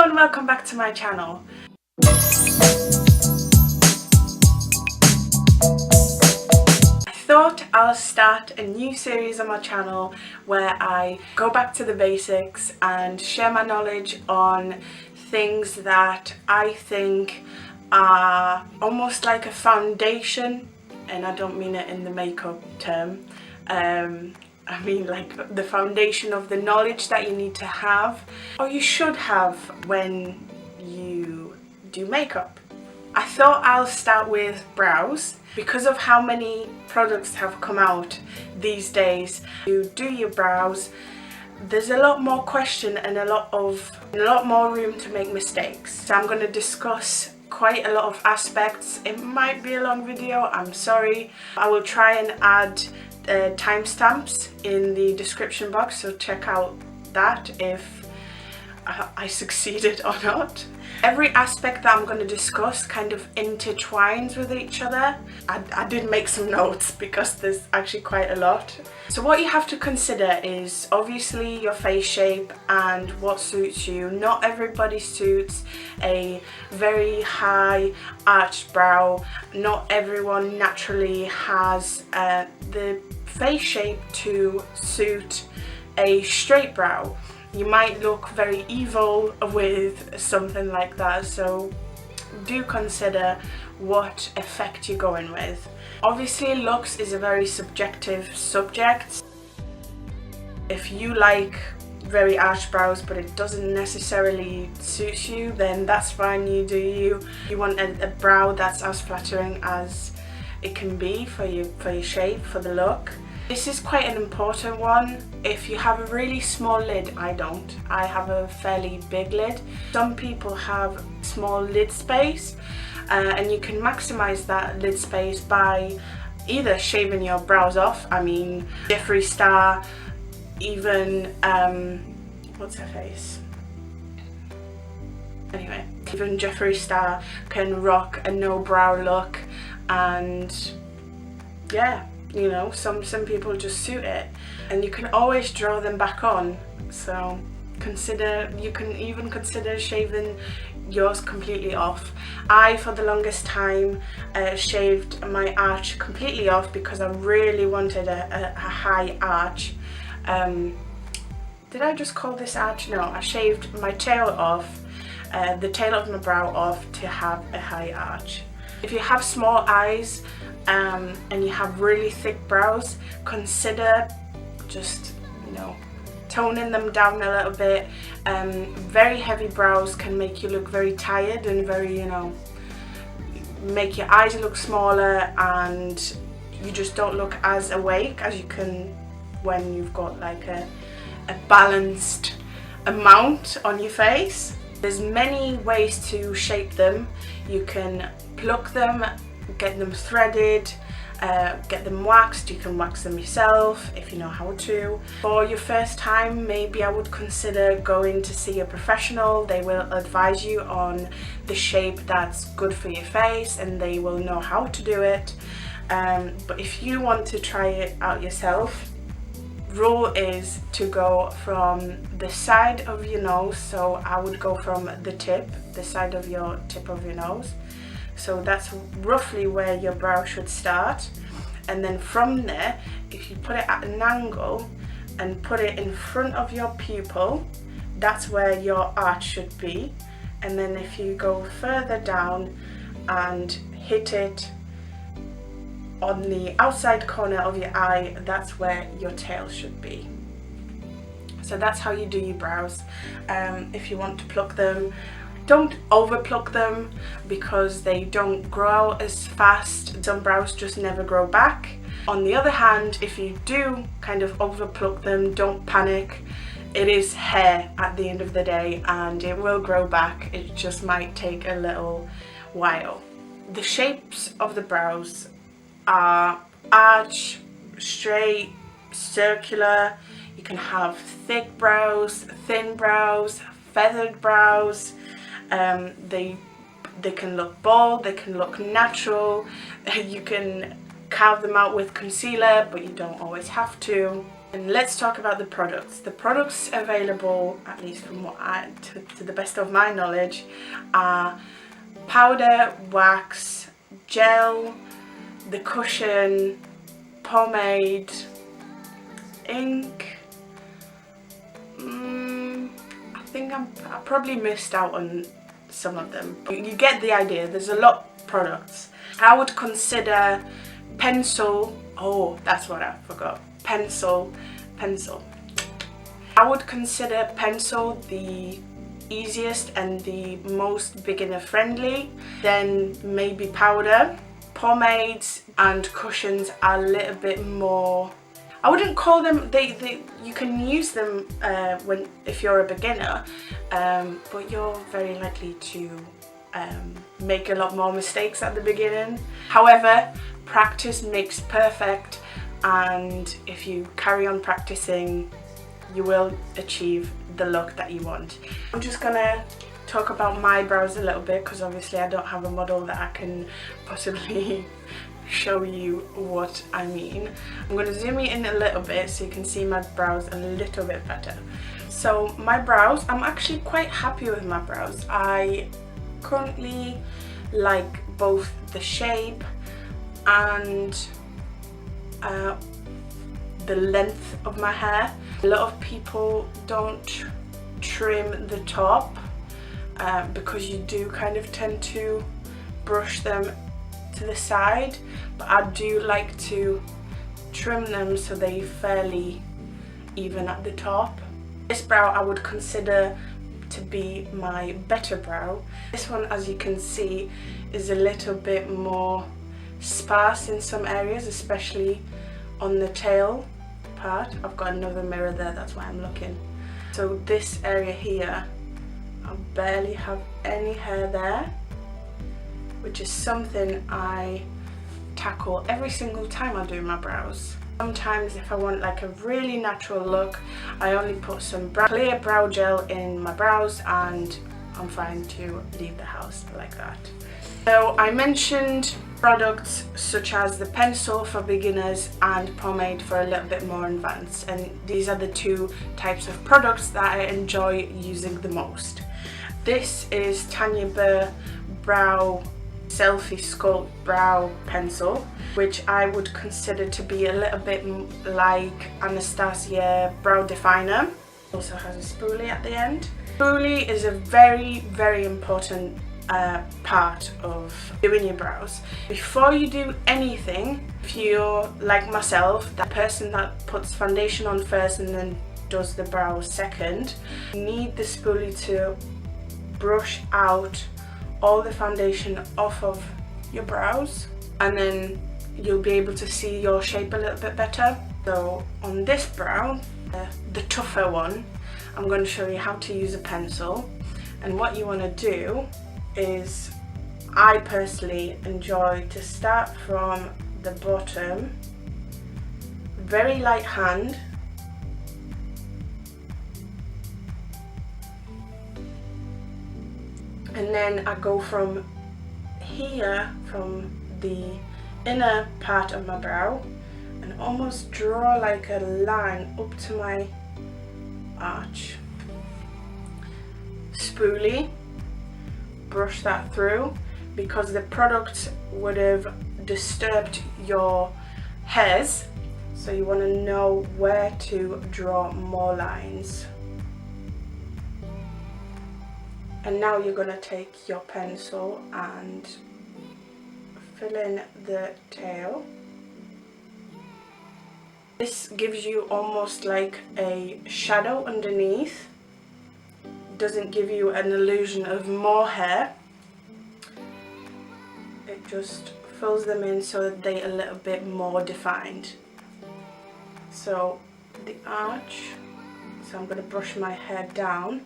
Hello and welcome back to my channel. I thought I'll start a new series on my channel where I go back to the basics and share my knowledge on things that I think are almost like a foundation, and I don't mean it in the makeup term. I mean like the foundation of the knowledge that you need to have, or you should have, when you do makeup. I thought I'll start with brows because of how many products have come out these days to do your brows. There's a lot more question and a lot more room to make mistakes. So I'm going to discuss quite a lot of aspects. It might be a long video, I'm sorry. I will try and add timestamps in the description box, so check out that if I succeeded or not. Every aspect that I'm going to discuss kind of intertwines with each other. I did make some notes because there's actually quite a lot. So what you have to consider is obviously your face shape and what suits you. Not everybody suits a very high arched brow. Not everyone naturally has the face shape to suit a straight brow. You might look very evil with something like that, so do consider what effect you're going with. Obviously, looks is a very subjective subject. If you like very arched brows but it doesn't necessarily suit you, then that's fine, you do you. You want a brow that's as flattering as it can be for your shape, for the look. This is quite an important one. If you have a really small lid, I don't. I have a fairly big lid. Some people have small lid space, and you can maximize that lid space by either shaving your brows off. I mean, Jeffree Star, even, what's her face? Anyway, even Jeffree Star can rock a no brow look, and yeah. You know, some people just suit it, and you can always draw them back on. So you can even consider shaving yours completely off. I, for the longest time, shaved my arch completely off because I really wanted a high arch. Did I just call this arch? No, I shaved my tail off, the tail of my brow off, to have a high arch. If you have small eyes and you have really thick brows, consider just, you know, toning them down a little bit. Very heavy brows can make you look very tired and very, you know, make your eyes look smaller, and you just don't look as awake as you can when you've got like a balanced amount on your face. There's many ways to shape them. You can pluck them, get them threaded, get them waxed. You can wax them yourself if you know how to. For your first time, maybe I would consider going to see a professional. They will advise you on the shape that's good for your face, and they will know how to do it. But if you want to try it out yourself, rule is to go from the side of your nose. So I would go from the tip, the side of your tip of your nose. So that's roughly where your brow should start. And then from there, if you put it at an angle and put it in front of your pupil, that's where your arch should be. And then if you go further down and hit it on the outside corner of your eye, that's where your tail should be. So that's how you do your brows. If you want to pluck them, don't over pluck them because they don't grow as fast. Some brows just never grow back. On the other hand, if you do kind of over pluck them, don't panic. It is hair at the end of the day, and it will grow back. It just might take a little while. The shapes of the brows are arch, straight, circular. You can have thick brows, thin brows, feathered brows. They can look bold, they can look natural. You can carve them out with concealer, but you don't always have to. And let's talk about the products. The products available, at least from what to the best of my knowledge, are powder, wax, gel, the cushion, pomade, ink. I think I probably missed out on some of them, but you get the idea. There's a lot of products. I would consider pencil. Oh, that's what I forgot. Pencil. I would consider pencil the easiest and the most beginner friendly. Then maybe powder. Pomades and cushions are a little bit more, I wouldn't call them, you can use them if you're a beginner, but you're very likely to make a lot more mistakes at the beginning. However, practice makes perfect, and if you carry on practicing, you will achieve the look that you want. I'm just gonna talk about my brows a little bit, because obviously I don't have a model that I can possibly show you what I mean. I'm going to zoom it in a little bit so you can see my brows a little bit better. So my brows, I'm actually quite happy with my brows. I currently like both the shape and the length of my hair. A lot of people don't trim the top because you do kind of tend to brush them to the side, but I do like to trim them so they fairly even at the top. This brow I would consider to be my better brow. This one, as you can see, is a little bit more sparse in some areas, especially on the tail part. I've got another mirror there, that's why I'm looking. So this area here, I barely have any hair there, which is something I tackle every single time I do my brows. Sometimes if I want like a really natural look, I only put some clear brow gel in my brows and I'm fine to leave the house like that. So I mentioned products such as the pencil for beginners and pomade for a little bit more advanced, and these are the two types of products that I enjoy using the most. This is Tanya Burr Brow Selfie Sculpt Brow Pencil, which I would consider to be a little bit like Anastasia Brow Definer. Also has a spoolie at the end. Spoolie is a very, very important part of doing your brows. Before you do anything, if you're like myself, that person that puts foundation on first and then does the brows second, you need the spoolie to brush out all the foundation off of your brows, and then you'll be able to see your shape a little bit better. So on this brow, the tougher one, I'm going to show you how to use a pencil. And what you want to do is, I personally enjoy to start from the bottom, very light hand, and then I go from here, from the inner part of my brow, and almost draw like a line up to my arch. Spoolie, brush that through, because the product would have disturbed your hairs, so you want to know where to draw more lines. And now you're going to take your pencil and fill in the tail. This gives you almost like a shadow underneath. Doesn't give you an illusion of more hair. It just fills them in so that they're a little bit more defined. So the arch, so I'm going to brush my hair down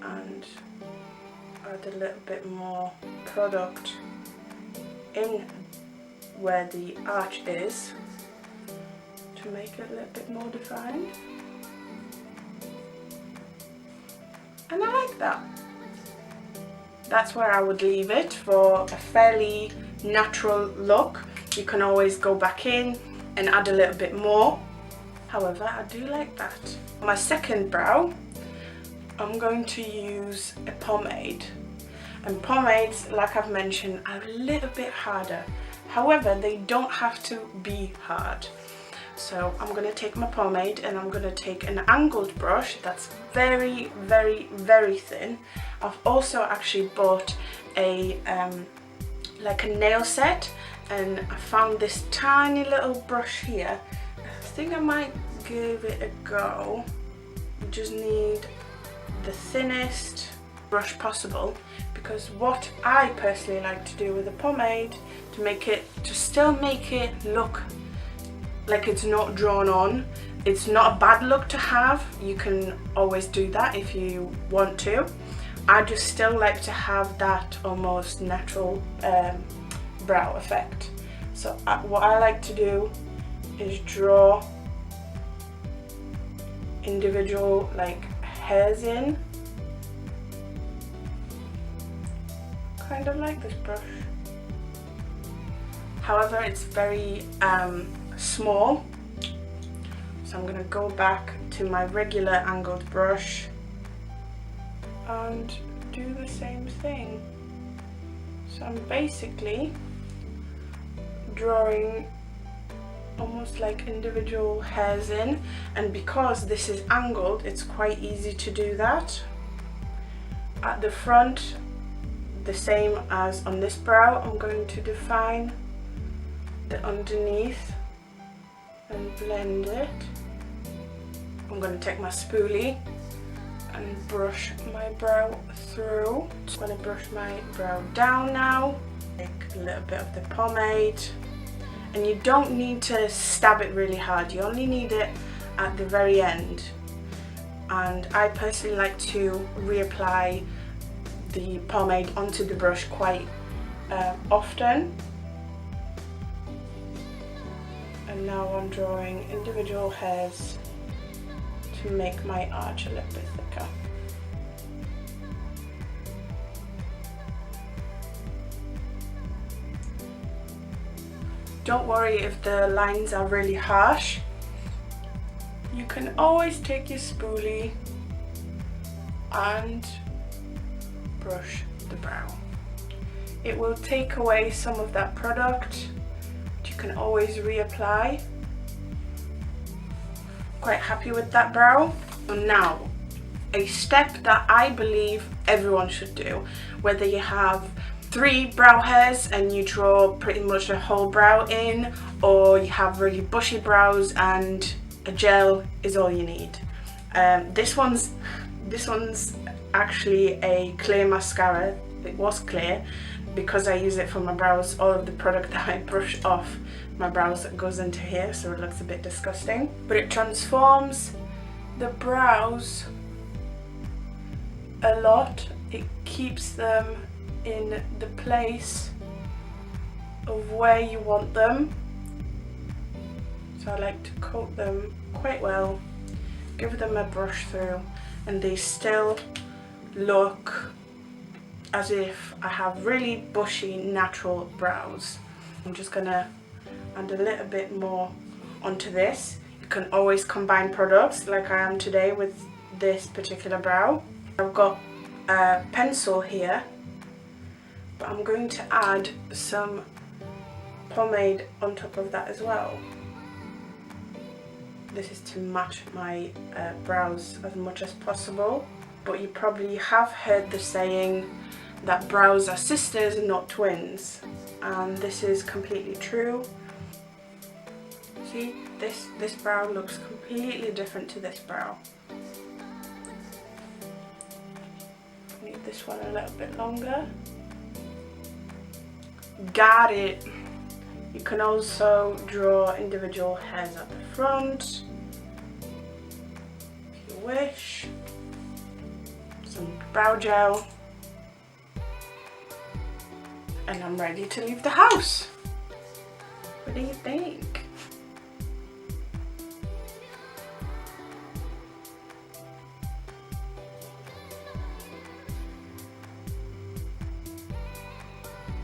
and add a little bit more product in where the arch is to make it a little bit more defined. And I like that. That's where I would leave it for a fairly natural look. You can always go back in and add a little bit more However, I do like that. For my second brow, I'm going to use a pomade. And pomades, like I've mentioned, are a little bit harder. However, they don't have to be hard. So I'm going to take my pomade and I'm going to take an angled brush that's very, very, very thin. I've also actually bought a like a nail set, and I found this tiny little brush here. I think I might give it a go. You just need the thinnest brush possible, because what I personally like to do with a pomade to still make it look like it's not drawn on. It's not a bad look to have. You can always do that if you want to. I just still like to have that almost natural brow effect. So what I like to do is draw individual like hairs in, kind of like this brush. However, it's very small, so I'm going to go back to my regular angled brush and do the same thing. So I'm basically drawing almost like individual hairs in, and because this is angled, it's quite easy to do that. At the front, the same as on this brow, I'm going to define the underneath and blend it. I'm going to take my spoolie and brush my brow through. I'm going to brush my brow down now. Take a little bit of the pomade, and you don't need to stab it really hard, you only need it at the very end. And I personally like to reapply the pomade onto the brush quite often. And now I'm drawing individual hairs to make my arch a little bit thicker. Don't worry if the lines are really harsh. You can always take your spoolie and brush the brow. It will take away some of that product. You can always reapply. Quite happy with that brow. And now, a step that I believe everyone should do, whether you have 3 brow hairs and you draw pretty much the whole brow in, or you have really bushy brows and a gel is all you need. This one's actually a clear mascara. It was clear because I use it for my brows. All of the product that I brush off my brows goes into here, so it looks a bit disgusting. But it transforms the brows a lot. It keeps them in the place of where you want them. So I like to coat them quite well, give them a brush through, and they still look as if I have really bushy natural brows. I'm just gonna add a little bit more onto this. You can always combine products like I am today with this particular brow. I've got a pencil here, but I'm going to add some pomade on top of that as well. This is to match my brows as much as possible, but you probably have heard the saying that brows are sisters and not twins, and this is completely true. See, this brow looks completely different to this brow. Need this one a little bit longer. Got it! You can also draw individual hairs at the front if you wish. Some brow gel. And I'm ready to leave the house. What do you think?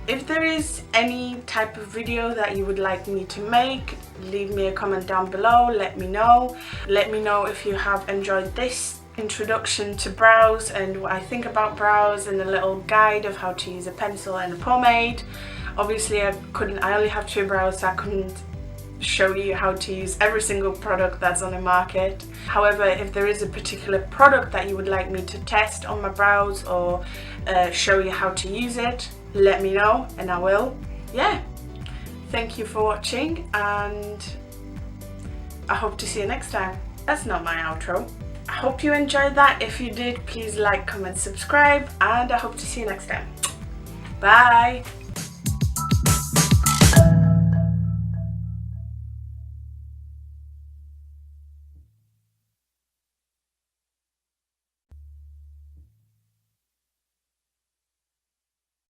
If there is any type of video that you would like me to make, leave me a comment down below. Let me know if you have enjoyed this introduction to brows and what I think about brows, and a little guide of how to use a pencil and a pomade. Obviously I only have 2 brows, so I couldn't show you how to use every single product that's on the market. However, if there is a particular product that you would like me to test on my brows or show you how to use it, let me know and I will. Yeah, thank you for watching and I hope to see you next time. That's not my outro. I hope you enjoyed that. If you did, please like, comment, subscribe, and I hope to see you next time. Bye!